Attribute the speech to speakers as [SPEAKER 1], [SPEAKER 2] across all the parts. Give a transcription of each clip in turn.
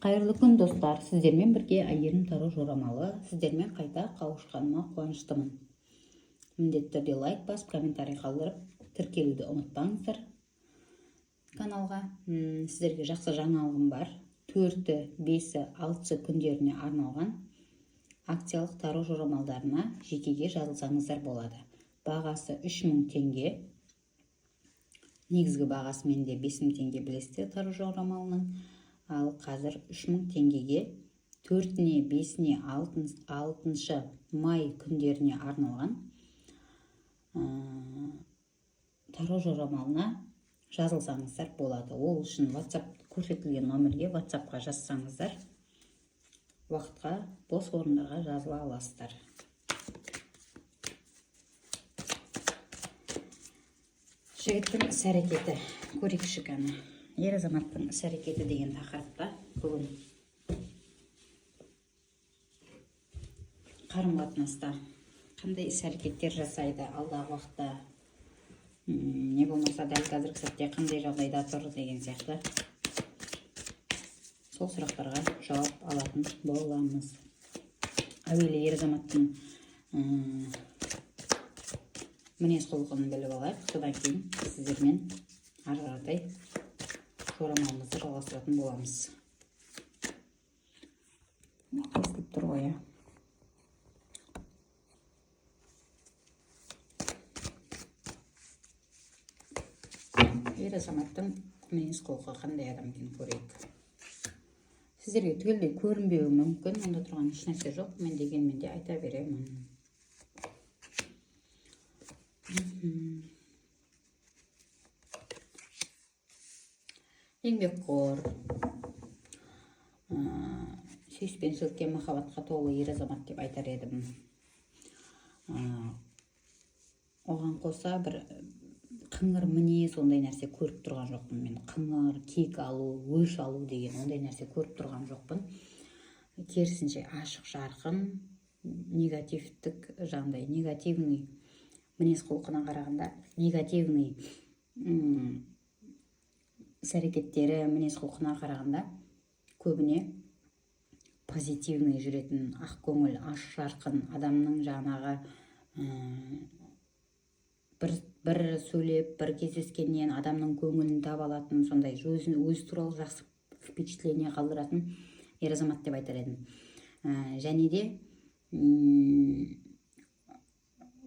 [SPEAKER 1] Қайырлы күн достар, сіздермен бірге Әйгерім Таро жорамалы. Сіздермен қайта қауышқаныма қуаныштымын. Міндетті түрде лайк басып, комментарий қалдырып, тіркелуді ұмытпаңыздар каналға. Сіздерге жақсы жаңалығым бар. 4-ті, 5-і, 6-шы күндеріне арналған акциялық таро жорамалдарына жекеге жазылсаңыздар болады. Бағасы 3000 теңге. Негізгі бағасы менде 5000 теңге білесіздер таро жорамалының. Ал қазір 3000 теңгеге 4-іне, 5-іне, 6-шы май күндеріне арналған таро жорамалына жазылсаңыздар болады. Ол үшін WhatsApp көрсетілген номерге WhatsAppқа жазсаңыздар, уақытқа, бос орындарға жазыла аласыздар. Жігіттің іс-әрекеті көрейікші кәні. Ер азаматтың іс-әрекеті деген тақырыпта бүгін қарым-қатынаста қандай іс-әрекеттер жасайды, алдағы уақытта не болмаса дәл қазіргі сәтте қандай жағдайда тұр деген сияқты сол сұрақтарға жауап алатын боламыз. Әуелі ер азаматтың мінез құлқын біліп алайық, содан кейін сіздермен ары қаратай жорамалымызды жалғастыратын боламыз. Естіліп тұр ғой, Ер азаматтың мінез құлқы қандай адам екенін көрейік. Сіздерге түгелдей көрінбеуі мүмкін, онда тұрған ешнәрсе жоқ, мен дегенмен де айта беремін. Еңбекқор, сүйіспеншілікке, махаббатқа толы ер азамат деп айтар едім. Оған қоса бір қыңыр мінез, ондай нәрсе көріп тұрған жоқпын мен. Қыңыр, кек алу, өш алу деген ондай нәрсе көріп тұрған жоқпын. Керісінше ашық жарқын, негативтік жағдай, негативный мінез құлқына қарағанда, негативный іс-әрекеттері мінез құлқына қарағанда көбіне позитивный жүретін, ақ көңіл, ашық жарқын адамның жаңағы бір сөйлеп, бір кездескеннен адамның көңілін таба алатын, сондай өзі туралы жақсы впечатление қалдыратын ер азамат деп айтар едім. Және де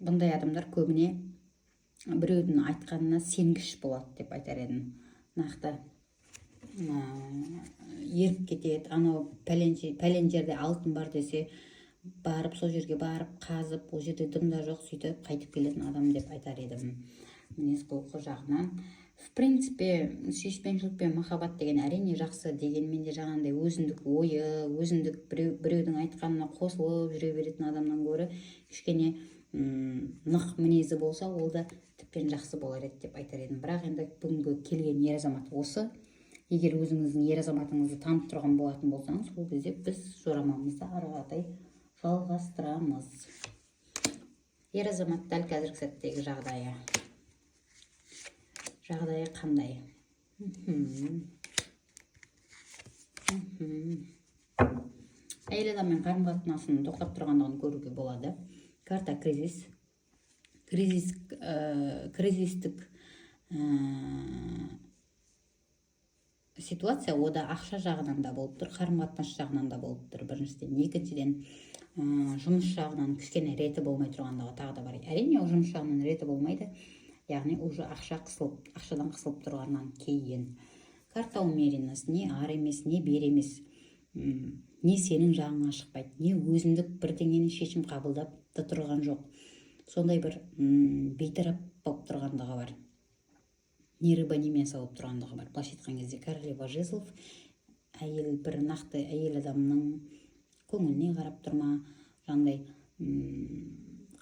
[SPEAKER 1] бұндай адамдар көбіне біреудің айтқанына сенгіш болады деп айтар едім. Нақты еріп кетеді, анау пәлен жерде алтын бар десе, барып сол жерге барып қазып, ол жерде дымда жоқ, сөйтіп қайтып келетін адам деп айтар едім. Мінез құлқы жағынан в принципе сүйіспеншілік пен махаббат деген әрине жақсы, дегенмен де жаңағындай өзіндік ойы, өзіндік біреудің айтқанына қосылып жүре беретін адамнан гөрі кішкене нық мінезі болса, ол да тіптен жақсы болар еді деп айтар едім. Бірақ енді бүгінгі келген ер азамат осы. Егер өзіңіздің ер азаматыңызды танып тұрған болатын болсаңыз, сол кезде біз жорамалымызды ары қаратай жалғастырамыз. Ер азамат дәл қазіргі сәттегі жағдайы қандай? Әйел адаммен қарым-қатынасын тоқтап тұрғандығын көруге болады. Карта кризис. Кризистік ситуация ода ақша жағынан да болып тұр, қарым-қатынас жағынан да болып тұр. Біріншіден, екіншіден жұмыс жағынан кішкене реті болмай тұрғандығы тағы да бар. Әрине, ол жұмыс жағынан реті болмайды, яғни уже ақшадан қысылып тұрғаннан кейін. Карта умеренность, не ар емес, не бер емес, не сенің жағыңа шықпайды, не өзіндік бірдеңені шешім қабылдап тұрған жоқ. Сондай бір бейтарап болып тұрғандығы бар. Не рыба, не мясо болып тұрғандығы бар. Былайша айтқан кезде королева жезлов, бір нақты әйел адамның көңіліне қарап тұрма, жаңағыдай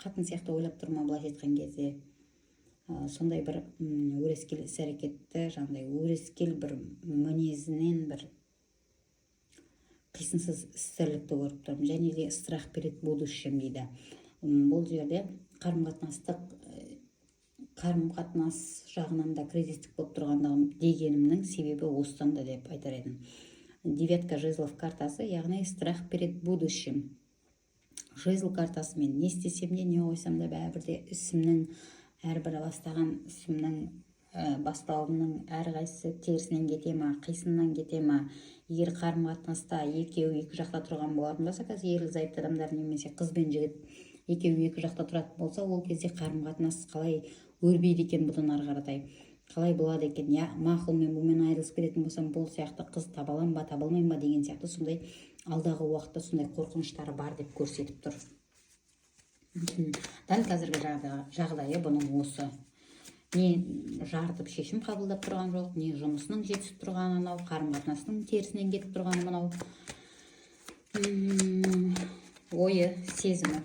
[SPEAKER 1] қатын сияқты ойлап тұрма, былайша айтқан кезде сондай бір өрескел іс-әрекетті, жаңағыдай өрескел бір мінезінен бір қисынсыз істерлікті көріп тұрмын. Және де страх перед будущим дейді. Бұл жерде қарым-қатынас жағынан да кризистік болып тұрғандығым дегенімнің себебі осыдан да деп айтар едім. девятка жезлов картасы, яғни страх перед будущим. Жезл картасы мен не істесем де, не қойсам да бәрібірде ісімнің, әрбір бастаған ісімнің, бастауымның әрқайсысы терісінен кете ма, қисынынан кете ма. Егер қарым-қатынаста екеуі екі жақта тұрған болатын болса, қазір ерлі-зайыпты адамдар немесе қыз бен жігіт екеуі екі жақта тұратын болса, ол кезде қарым-қатынас қалай өрбейді екен, бұдан ары қаратай қалай болады екен. Мақұл, мен бұмен айырылысып кететін болсам, бұл сияқты қыз таба аламын ба, таба алмаймын ба деген сияқты сондай алдағы уақытта сондай қорқыныштары бар деп көрсетіп тұр. Дәл қазіргі жағдайы бұның осы. Не жартып шешім қабылдап тұрған жоқ, не жұмысының жетісіп тұрғаны анау, қарым-қатынасының терісінен кетіп тұрғаны мынау. Ойы, сезімі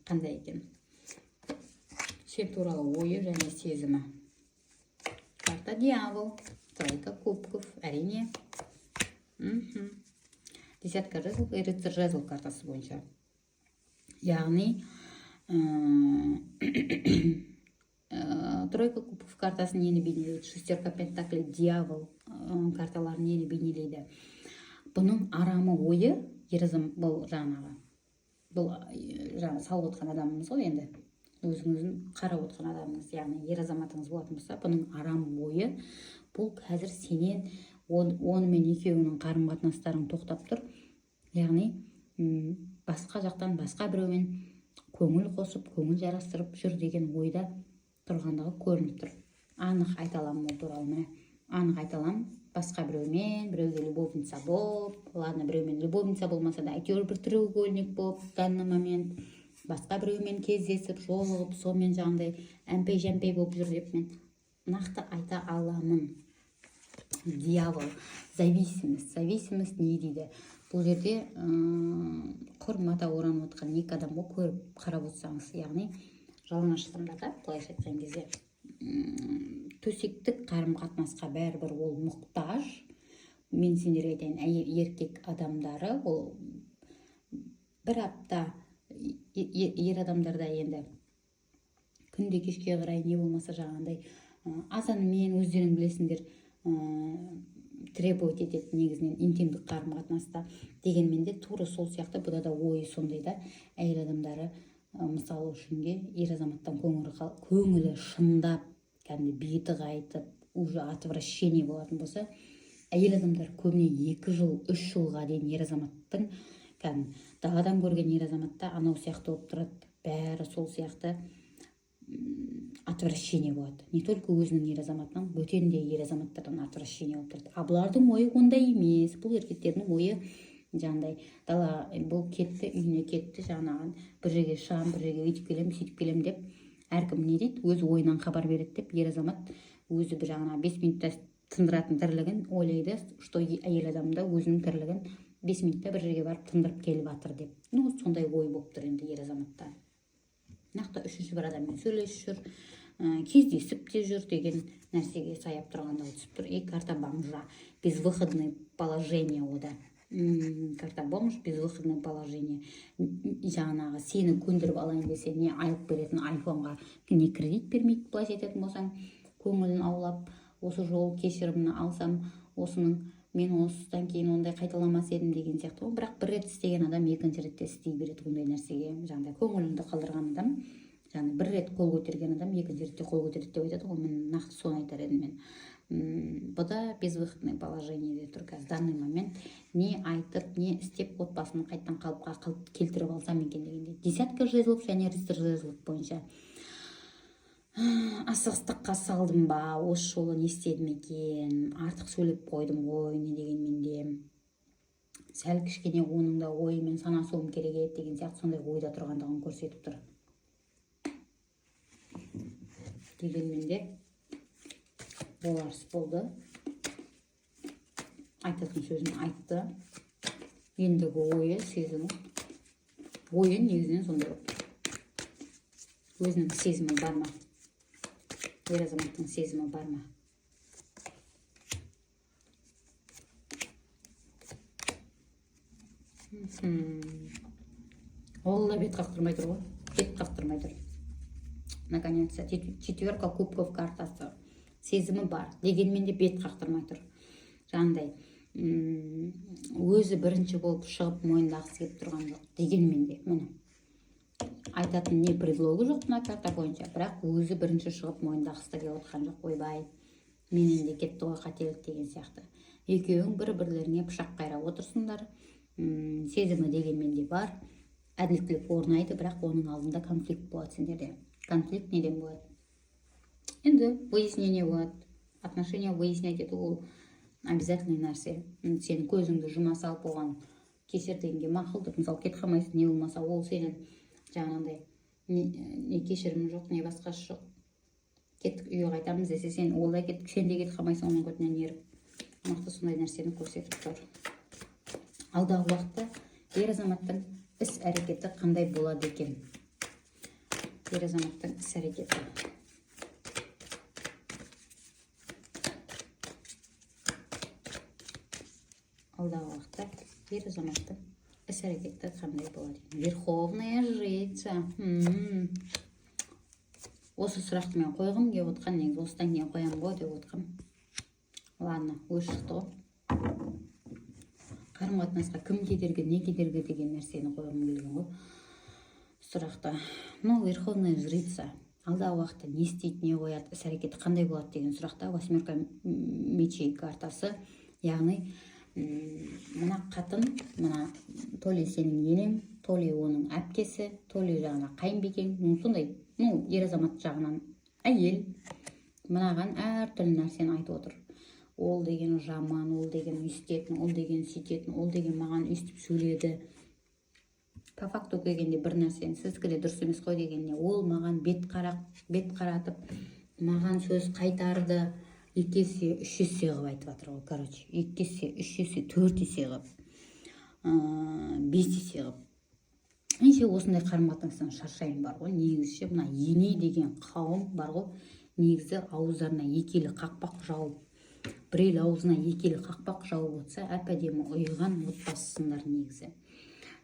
[SPEAKER 1] қандай екен? Сен туралы ойы және сезімі. Карта дьявол, тройка кубков, әрине. Десятка жезлов и рыцарь жезл картасы бойынша. Яғни тройка кубков картасы нені бейнелейді? Шестерка пентаклей, дьявол карталары нені бейнелейді? Бұның арамы ойы, бұл жаңағы салып отқан адамымыз ғой, енді өзіңіздің қарап отқан адамыңыз, яғни ер азаматыңыз болатын болса, бұның арам ойы, бұл қазір сенен онымен екеуінің қарым-қатынастарын тоқтап тұр. Яғни басқа жақтан басқа біреумен көңіл қосып, көңіл жарастырып жүр деген ойда тұрғандығы көрініп тұр. Анық айта аламын ол туралы, міне анық айта аламын. Басқа біреумен, біреуге любовница болып, ладно, біреумен любовница болмаса да, әйтеуір бір треугольник болып, данный момент басқа біреумен кездесіп, жолығып, сонымен жаңағыдай әмпей-жәмпей болып жүр деп мен нақты айта аламын. Дьявол, зависимость не дейді? Бұл жерде құр мата оранып отқан екі адамға көріп қарап отырсаңыз, яғни жалаңаштығында, былайша айтқан кезде төсектік қарым-қатынасқа бәрібір ол мұқтаж. Мен сендерге айтайын, еркек адамдары ол бір апта, ер адамдарда енді күнде кешке қарай не болмаса жаңағындай азанымен өздерің білесіңдер требовать етеді негізінен интимдік қарым-қатынаста. Дегенмен де тура сол сияқты бұда да ойы сондай да, әйел адамдары мысалы үшінге ер азаматтан көңілі шындап, кәдімгі беті қайтып, уже отвращение болатын болса, әйел адамдар көбіне 2 жыл, 3 жылға дейін ер азаматтың, кәдімгі даладан көрген ер азаматта анау сияқты болып тұрады, бәрі сол сияқты отвращение болады. Не только өзінің ер азаматынан, бөтен де ер азаматтардан отвращение болып тұрады. А бұлардың ойы ондай емес. Бұл еркектердің ойы жаңағыдай дала, бұл кетті, үйіне кетті, жаңағын бір жерге шығам, бір жерге өйтіп келем, сөйтіп келем деп, әркім не дейді, өз ойынан хабар береді деп, ер азамат өзі бір жаңа 5 минутта тындыратын тірлігін ойлайды, что әйел адамда өзінің тірлігін 5 минутта бір жерге барып тындырып келіп жатыр деп. Ну, сондай ой болып тұр енді ер азаматта. Нақты үшінші бір адаммен сөйлесіп жүр, кездесіп те жүр деген нәрсеге саяп тұрғанда түсіп тұр. И карта бомжа, безвыходное положение ода. Карта бомж, безвыходное положение. Жаңағы сені көндіріп алайын десе, не айып беретін айфонға не кредит бермейді, былайша айтатын болсаң, көңілін аулап, осы жол кешірімін алсам, осының мен осыдан кейін ондай қайталамас едім деген сияқты. Бірақ бір рет істеген адам екінші ретте істей береді ондай нәрсеге. Жаңағыдай көңіліңді қалдырған адам, жаңағы бір рет қол көтерген адам екінші ретте қол көтереді деп айтады ғой. Мен нақты соны айтар едім мен. Бұда безвыходное положение тұр қазір данный момент. Не айтып, не істеп отбасын қайттан қалыпқа келтіріп алсам екен дегенде. Десятка жезлов және рыцарь жезлов бойынша асығыстыққа салдым ба, осы жолы не істедім екен, артық сөйлеп қойдым ғой, не дегенмен де сәл кішкене оның да ойымен санасуым керек еді деген сияқты сондай ойда тұрғандығын көрсетіп тұр. Дегенмен де боларсыз болды, айтатын сөзін айтты, ендігі ойы, сезімі, ойы негізінен сондай болып тұр. Өзінің сезімі бар ма? Ер азаматтың сезімі бар ма? Ол да бет қақтырмай тұр ғой. Бет қақтырмай тұр. Наконец-то четверка кубков картасы. Сезімі бар. Дегенмен де бет қақтырмай тұр. Жаңағыдай өзі бірінші болып шығып мойындағысы келіп тұрған жоқ. Дегенмен де міне айтатын не предлогы жоқ мына карта бойынша, бірақ өзі бірінші шығып мойындағысы да келіп отқан жоқ. Ойбай, менен де кетті ғой қателік деген сияқты. Екеуің бір-бірлеріңе пышақ қайрап отырсыңдар. Сезімі дегенмен де бар, әділеттілік орнайды, бірақ оның алдында конфликт болады сендерде. Конфликт неден болады? Енді выяснение болады. Отношения выяснять ету ол обязательный нәрсе. Сен көзіңді жұма салып оған кешір дегенге мақұлдық. Мысалы кетіп қалмайсың, не болмаса ол сенен жаңағындай не кешірім жоқ, не басқасы жоқ. Кеттік үйге қайтамыз десе, сен ол да кетіп, сен де кетіп қалмайсың, оның көтінен еріп. Нақты сондай нәрсені көрсетіп тұр. Алдағы уақытта ер азаматтың іс әрекеті қандай болады екен? Ер азаматтың іс әрекеті. Алдағы уақытта ер азаматтың іс әрекеті қандай болады? Верховная жрица. Осы сұрақты мен қойғым келіп отқан, негізі осыдан кейін қоямын ғой деп отқам. Ладно, өз шықты ғой. Қарым-қатынасқа кім кедергі, не кедергі деген нәрсені қойғым келген ғой сұрақты. Верховная жрица алдағы уақытта не істейді, не қояды, іс әрекеті қандай болады деген сұрақта 8 мечей картасы. Яғни мына қатын, мына то ли сенің енең, то ли оның әпкесі, то ли жағына қайынбекең, сондай, ер азамат жағынан әйел мынаған әртүрлі нәрсені айтып отыр. Ол деген жаман, ол деген өйстетін, ол деген сөйтетін, ол деген маған өйстіп сөйледі. По факту келгенде бір нәрсені сіздікі де дұрыс емес қой дегенде, ол маған бет қаратып, маған сөз қайтарды. 2 есе 3 есе қылып айтып жатыр ғой, короче. 2 есе 3 есе 4 есе қылып, 5 есе қылып. Неше осындай қарым-қатынастан шаршайым бар ғой. Негізі мына ене деген қауым бар ғой. Негізі ауыздарына екелі қақпақ жауып, бірейл аузына екелі қақпақ жауып отса, әп-әдемі ұйыған отбасысыңдар негізі.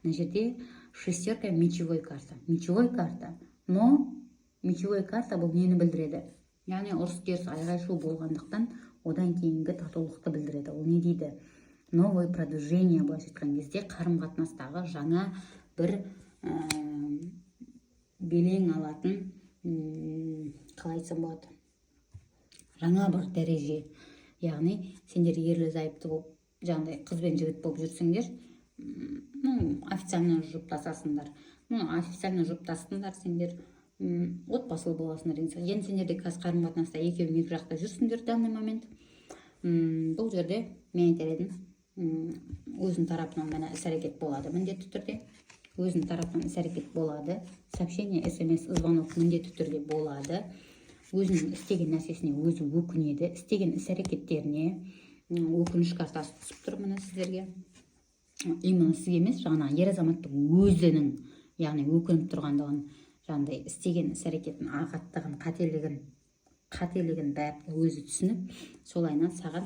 [SPEAKER 1] Мына жерде 6 мечевой карта. Мечевой карта. Но мечевой карта бұл нені білдіреді? Яғни ұрыс-керіс айғай-шу болғандықтан одан кейінгі татулықты білдіреді. Ол не дейді? Новое продвижение былайша айтқан кезде қарым-қатынастағы жаңа бір белең алатын, қалай айтсам болады, жаңа бір дәреже. Яғни сендер ерлі зайыпты болып, жаңағыдай қыз бен жігіт болып жүрсеңдер, официально жұптасасыңдар. Официально жұптастыңдар сендер, отбасылы боласыңдар. Енді сендерде қазір қарым-қатынаста екеуің екі жақта жүрсіңдер данный момент. Бұл жерде мен айтар едім, өзің тарапынан ғана іс-әрекет болады міндетті түрде. Өзің тарапынан іс-әрекет болады. Сообщение, смс, звонок міндетті түрде болады. Өзінің істеген нәрсесіне өзі өкінеді. Істеген іс-әрекеттеріне өкініш картасы түсіп тұр мына сіздерге. Именно сізге емес, жаңа ер азаматтың өзінің, яғни өкініп тұрғандығын, жаңағыдай істеген іс-әрекеттің ағаттығын, қателігін бәрін өзі түсініп, солайынан саған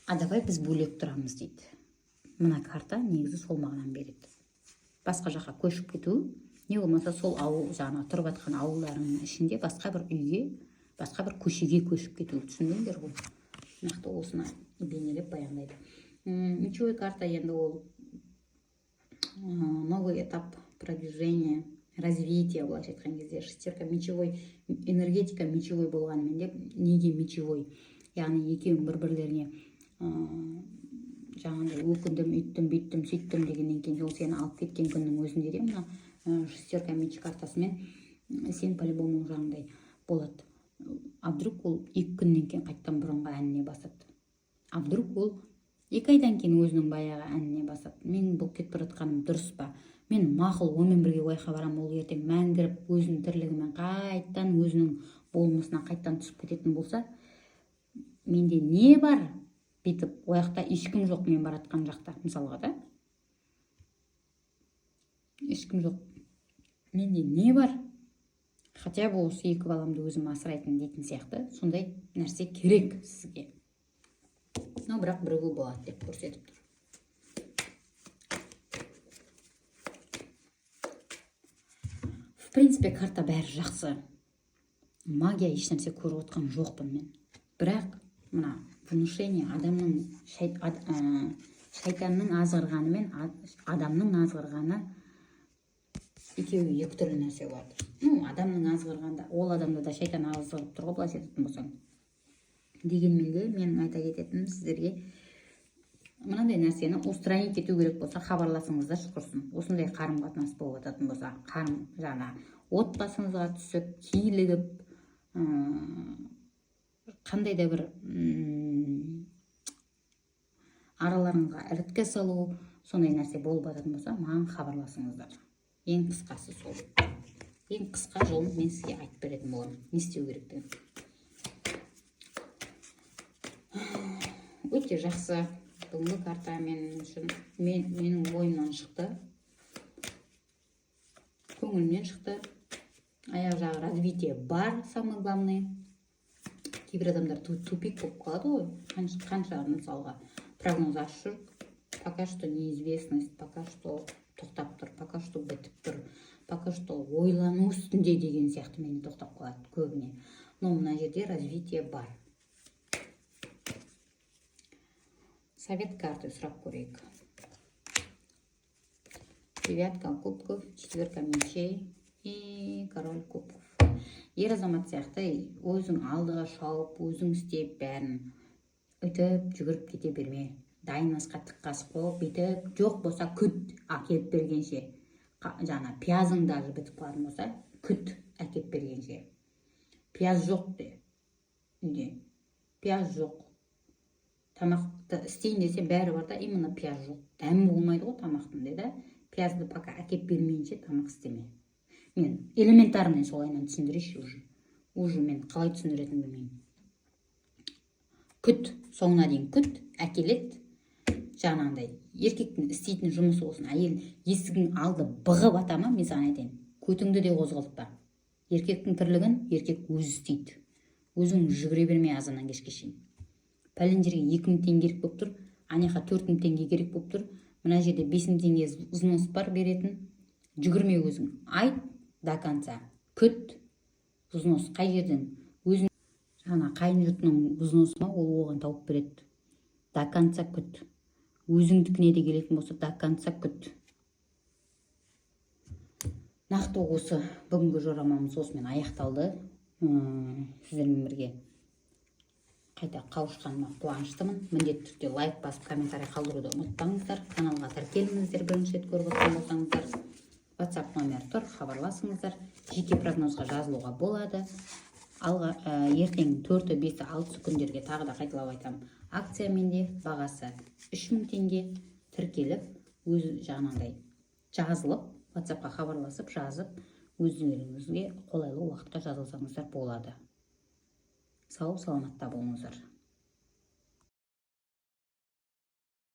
[SPEAKER 1] давай біз бөлек тұрамыз дейді. Мына карта негізі сол мағынаны береді. Басқа жаққа көшіп кету, не болмаса сол ауыл, жаңа тұрып жатқан ауылдарының ішінде басқа бір үйге, басқа бір көшеге көшіп кету. Түсіндіңдер ғой? Нақты осыны бейнелеп баяндайды. Мечевой карта енді ол новый этап продвижения, развития, былайша айтқан кезде 6 мечевой, энергетика мечевой болғанымен деп, неге мечевой? Яғни екеуің бір-бірлеріне жаңағыдай өкіндім, үйттім, бүйттім, сөйттім дегеннен кейін ол сені алып кеткен күннің өзінде де мына 6 меч картасымен сен по-любому жаңағыдай болады. А вдруг ол 2 күннен кейін қайттан бұрынғы әніне басады. А вдруг ол 2 айдан кейін өзінің баяғы әніне басады. Мен бұл кетіп бара жатқаным дұрыс па? Мен мақұл онымен бірге ойға барам, ол ертең мәңгіріп өзінің тірлігімен қайттан өзінің болмысына қайттан түсіп кететін болса, менде не бар? Бүйтіп, ояқта ешкім жоқ мен баратқан жақта, мысалға да. Ешкім жоқ. Менде не бар? Хотя бы осы 2 баламды өзім асырайтын дейтін сияқты, сондай нәрсе керек сізге. Но бірақ бірігу болады деп көрсетіп тұр. В принципе, карта бәрі жақсы. Магия еш нәрсе көріп отқан жоқпын мен. Бірақ мына внушение шайтанның азғырғаны мен адамның азғырғаны екеуі екі түрлі нәрсе болады. Адамның азғырғанда, ол адамда да шайтан азғырып тұр ғой, былайша айтатын болсаң. Дегенмен де менің айта кететінім сіздерге мынандай нәрсені устранить ету керек болса, хабарласыңыздар құрсын. Осындай қарым қатынас болып жататын болса, жаңа отбасыңызға түсіп, килігіп, қандай да бір араларыңызға іріткі салу, сондай нәрсе болып жататын болса, маған хабарласыңыздар. Ең қысқасы сол. Ең қысқа жолын мен сізге айтып беретін боламын. Не істеу керектігін. Өте жақсы. Бүгінгі карта мен үшін менің ойымнан шықты. Көңілімнен шықты. Аяқ жағы развитие бар, самое главное. Кейбір адамдар тупик болып қалады ғой. Қанша мысалға прогноз ашып жүр. Пока что неизвестность, пока что тоқтап тұр, пока что бітіп тұр, пока что ойлану үстінде деген сияқты мені тоқтап қалады көбіне. Но мына жерде развитие бар. Совет карты сұрап көрейік. Девятка кубков, четверка мечей и король кубков. Ер азамат сияқты өзің алдыға шауып, өзің істеп бәрін өтіп жүгіріп кете берме. Дайын асқа тік қасық қойып, бүйтіп, жоқ болса күт әкеліп бергенше. Жаңа пиязың даже бітіп қалатын болса, күт әкеліп бергенше. Пияз жоқ де. Үйде. Пияз жоқ. Тамақты істейін десе бәрі бар да, именно пияз жоқ. Дәмі болмайды ғой тамақтың деді. Пиязды пока әкеліп бермейінше тамақ істеме. Мен элементарный солайынан түсіндірейші уже. Уже мен қалай түсіндіретін білмеймін. Күт, соңына дейін күт, әкелет. Жаңағындай еркектің істейтін жұмысы болсын, әйел есігін алды бұғып атама, мен саған айтайын, көтіңді де қозғалтпа. Еркектің тірлігін еркек өзі істейді. Өзің жүгіре бермей азаннан кешке шейін. Пәлен жерге 2000 теңге керек болып тұр, аняқа 4000 теңге керек болып тұр, мына жерде 5000 теңге взнос бар беретін. Жүгірме өзің. Айт до конца. Күт. Взнос қай жерден? Өзің жаңа қайын жұртының взносы ма, ол оған тауып береді. До конца күт. Өзіңдікіне де келетін болса, до конца күт. Нақты осы бүгінгі жорамамыз осымен аяқталды. Сіздермен бірге қайта қауышқаныма қуаныштымын. Міндетті түрде лайк басып, комментарий қалдыруды ұмытпаңыздар. Каналға тіркеліңіздер, бірінші рет көріп отырған болсаңыздар. WhatsApp номер тұр, хабарласыңыздар. Жеке прогнозға жазылуға болады. Ертең 4, 5, 6 күндерге тағы да қайталап айтам. Акциямен де бағасы 3000 теңге тіркеліп, өзі жағынандай жазылып, WhatsAppқа хабарласып, жазып, өздеріңізге қолайлы уақытқа жазылсаңыздар болады. Сау, саламатта болыңыздар.